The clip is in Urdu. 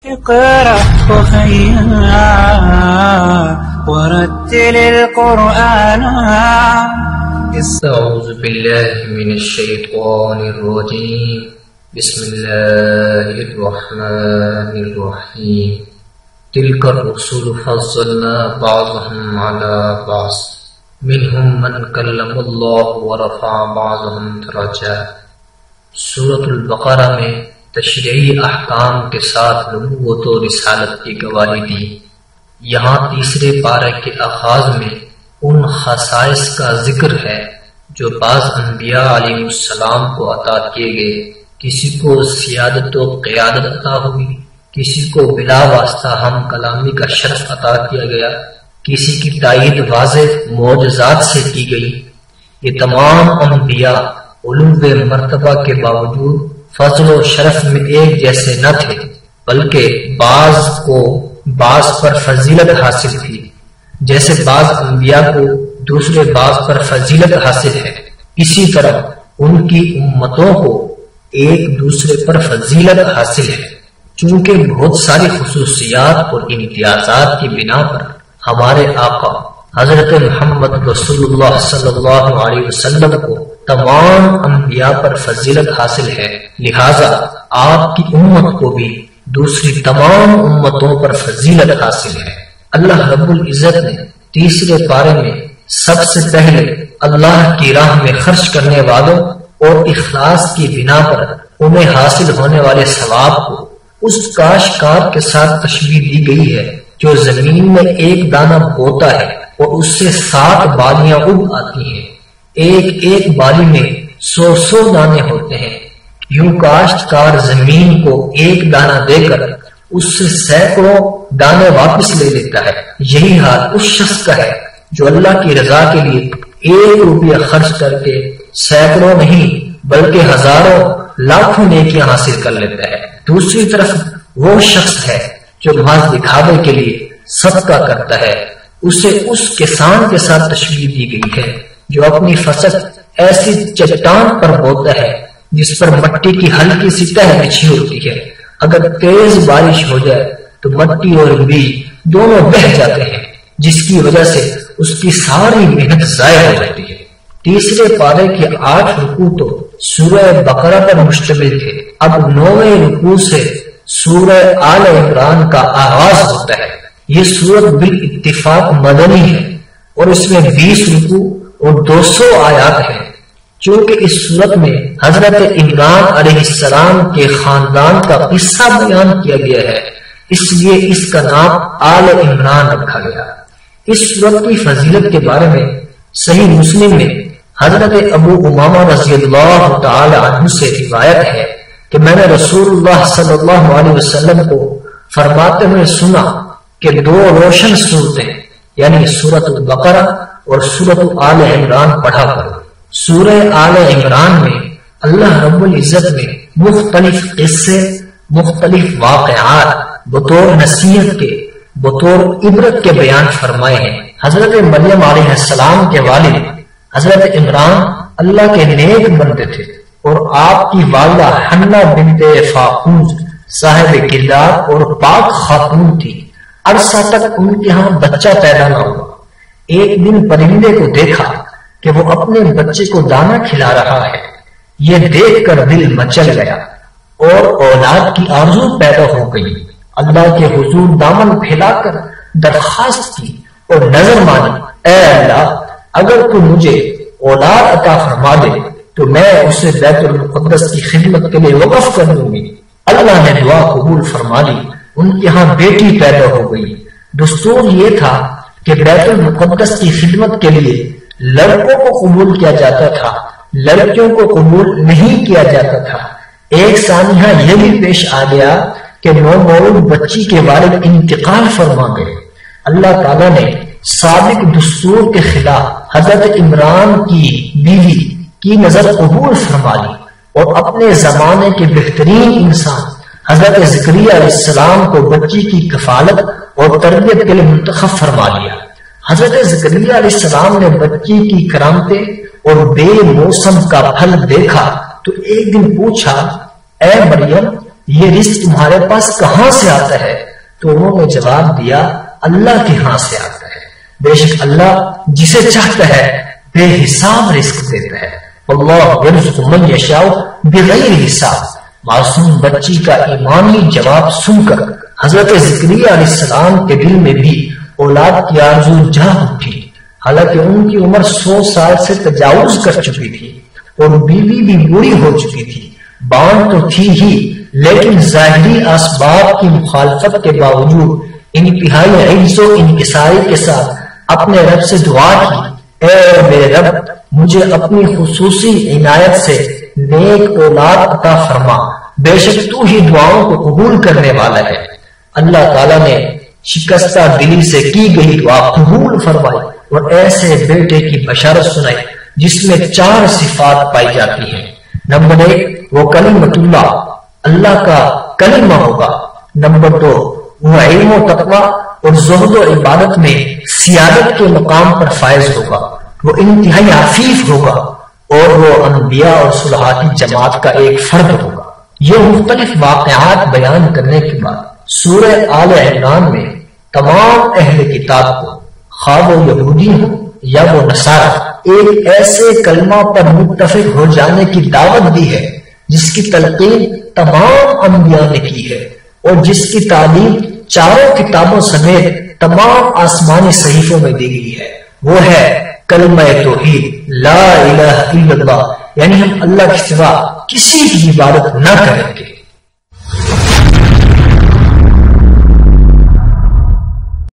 اقرأ أخيا ورتل القرآن. أعوذ بالله من الشيطان الرجيم. بسم الله الرحمن الرحيم. تلك الرسل فضلنا بعضهم على بعض منهم من كلم الله ورفع بعضهم درجات. سورۃ البقرہ میں تشریعی احکام کے ساتھ نبوت و رسالت کی گواہی دی. یہاں تیسرے پارے کے آغاز میں ان خصائص کا ذکر ہے جو بعض انبیاء علیہ السلام کو عطا کیے گئے. کسی کو سیادت و قیادت عطا ہوئی، کسی کو بلا واسطہ ہم کلامی کا شرف عطا کیا گیا، کسی کی تائید واضح معجزات سے کی گئی. یہ تمام انبیاء علو مرتبہ کے باوجود فضل و شرف میں ایک جیسے نہ تھے، بلکہ بعض کو بعض پر فضیلت حاصل تھی. جیسے بعض انبیاء کو دوسرے بعض پر فضیلت حاصل ہے، اسی طرح ان کی امتوں کو ایک دوسرے پر فضیلت حاصل ہے. چونکہ بہت ساری خصوصیات اور امتیازات کی بنا پر ہمارے آقا حضرت محمد رسول اللہ صلی اللہ علیہ وسلم کو تمام انبیاء پر فضیلت حاصل ہے، لہذا آپ کی امت کو بھی دوسری تمام امتوں پر فضیلت حاصل ہے. اللہ رب العزت نے تیسرے پارے میں سب سے پہلے اللہ کی راہ میں خرچ کرنے والوں اور اخلاص کی بنا پر انہیں حاصل ہونے والے ثواب کو اس کاشتکار کے ساتھ تشبیہ دی گئی ہے جو زمین میں ایک دانہ بوتا ہے اور اس سے 7 بالیاں اگ آتی ہیں. ایک ایک بالی میں 100 دانے ہوتے ہیں. یوں کاشتکار زمین کو ایک دانہ دے کر اس سے سینکڑوں دانے واپس لے لیتا ہے. یہی حال اس شخص کا ہے جو اللہ کی رضا کے لیے 1 روپیہ خرچ کر کے سینکڑوں نہیں بلکہ ہزاروں لاکھوں نیکیاں حاصل کر لیتا ہے. دوسری طرف وہ شخص ہے جو محض دکھاوے کے لیے صدقہ کرتا ہے. اسے اس کسان کے ساتھ تشبیہ دی گئی ہے جو اپنی فصل ایسی چٹان پر بوتا ہے جس پر مٹی کی ہلکی سی تہ بچھی ہوتی ہے. اگر تیز بارش ہو جائے تو مٹی اور بیج دونوں بہہ جاتے ہیں، جس کی وجہ سے اس کی ساری محنت ضائع ہو جاتی ہے. تیسرے پارے کے 8 رکوع تو سورہ بقرہ پر مشتمل تھے. اب 9ویں رکوع سے سورہ آل عمران کا آغاز ہوتا ہے. یہ سورت بالاتفاق مدنی ہے اور اس میں 20 رکوع اور 200 آیات ہیں. چونکہ اس سورت میں حضرت عمران علیہ السلام کے خاندان کا قصہ بیان کیا گیا ہے، اس لیے اس کا نام آل عمران رکھا گیا. اس سورت کی فضیلت کے بارے میں صحیح مسلم میں حضرت ابو امامہ رضی اللہ تعالی عنہ سے روایت ہے کہ میں نے رسول اللہ صلی اللہ علیہ وسلم کو فرماتے ہوئے سنا کہ 2 روشن صورتیں یعنی سورۃ البقرہ اور سورۃ آل عمران پڑھا کرو. سورہ آل عمران میں اللہ رب العزت نے مختلف قصے، مختلف واقعات بطور نصیحت کے، بطور عبرت کے بیان فرمائے ہیں. حضرت مریم علیہ السلام کے والد حضرت عمران اللہ کے نیک بندے تھے اور آپ کی والدہ حنہ بنت فاقوس صاحب کردار اور پاک خاتون تھی. عرصہ تک ان کے ہاں بچہ پیدا نہ ہوا. ایک دن پرندے کو دیکھا کہ وہ اپنے بچے کو دانہ کھلا رہا ہے. یہ دیکھ کر دل مچل گیا اور اولاد کی آرزو پیدا ہو گئی. اللہ کے حضور دامن پھیلا کر درخواست کی اور نظر مانی، اے اللہ اگر تو مجھے اولاد عطا فرما دے تو میں اسے بیت المقدس کی خدمت کے لیے وقف کر دوں گی. اللہ نے دعا قبول فرما لی. ان کے ہاں بیٹی پیدا ہو گئی. دستور یہ تھا کہ بیت المقدس کی خدمت کے لیے لڑکوں کو قبول کیا جاتا تھا، لڑکیوں کو قبول نہیں کیا جاتا تھا. ایک سانحہ یہ بھی پیش آ گیا کہ نومولود بچی کے والد انتقال فرما گئے. اللہ تعالیٰ نے سابق دستور کے خلاف حضرت عمران کی بیوی کی نظر قبول فرما لی اور اپنے زمانے کے بہترین انسان حضرت زکریا علیہ السلام کو بچی کی کفالت اور تربیت کے لیے منتخب فرما لیا. حضرت زکریا علیہ السلام نے بچی کی کرامتیں اور بے موسم کا پھل دیکھا تو ایک دن پوچھا، اے مریم یہ رزق تمہارے پاس کہاں سے آتا ہے؟ تو انہوں نے جواب دیا اللہ کے ہاں سے آتا ہے، بے شک اللہ جسے چاہتا ہے بے حساب رزق دیتا ہے، اللہ یرزق من یشاء بغیر حساب۔ معصوم بچی کا ایمانی جواب سن کر حضرت زکریا علیہ السلام کے دل میں بھی اولاد کی آرزو جاگ اٹھی، حالانکہ ان کی عمر 100 سال سے تجاوز کر چکی تھی اور بیوی بھی بوڑھی ہو چکی تھی، بانٹ تو تھی ہی لیکن ظاہری اسباب کی مخالفت کے باوجود انتہائی عجز و انکساری کے ساتھ اپنے رب سے دعا کی، اے میرے رب مجھے اپنی خصوصی عنایت سے نیک اولاد عطا فرما، بے شک تو ہی دعاؤں کو قبول کرنے والا ہے۔ اللہ تعالیٰ نے شکستہ دلی سے کی گئی دعا قبول فرمائی اور ایسے بیٹے کی بشارت سنائی جس میں 4 صفات پائی جاتی ہیں۔ نمبر 1 وہ کلمۃ اللہ، اللہ کا کلمہ ہوگا۔ نمبر 2 وہ علم و تقوی اور زہد و عبادت میں سیادت کے مقام پر فائز ہوگا، وہ انتہائی عفیف ہوگا اور وہ انبیاء اور صالحات کی جماعت کا ایک فرد ہوگا۔ یہ مختلف واقعات بیان کرنے کے بعد سورہ آل عمران میں تمام اہل کتاب کو، خواہ وہ یہودی ہوں یا وہ نصارہ، ایک ایسے کلمہ پر متفق ہو جانے کی دعوت دی ہے جس کی تلقین تمام انبیاء نے کی ہے اور جس کی تعلیم 4 کتابوں سمیت تمام آسمانی صحیفوں میں دی گئی ہے۔ وہ ہے کلمہ توحید، لا الہ الا اللہ، یعنی ہم اللہ کے سوا کسی کی عبادت نہ کریں گے۔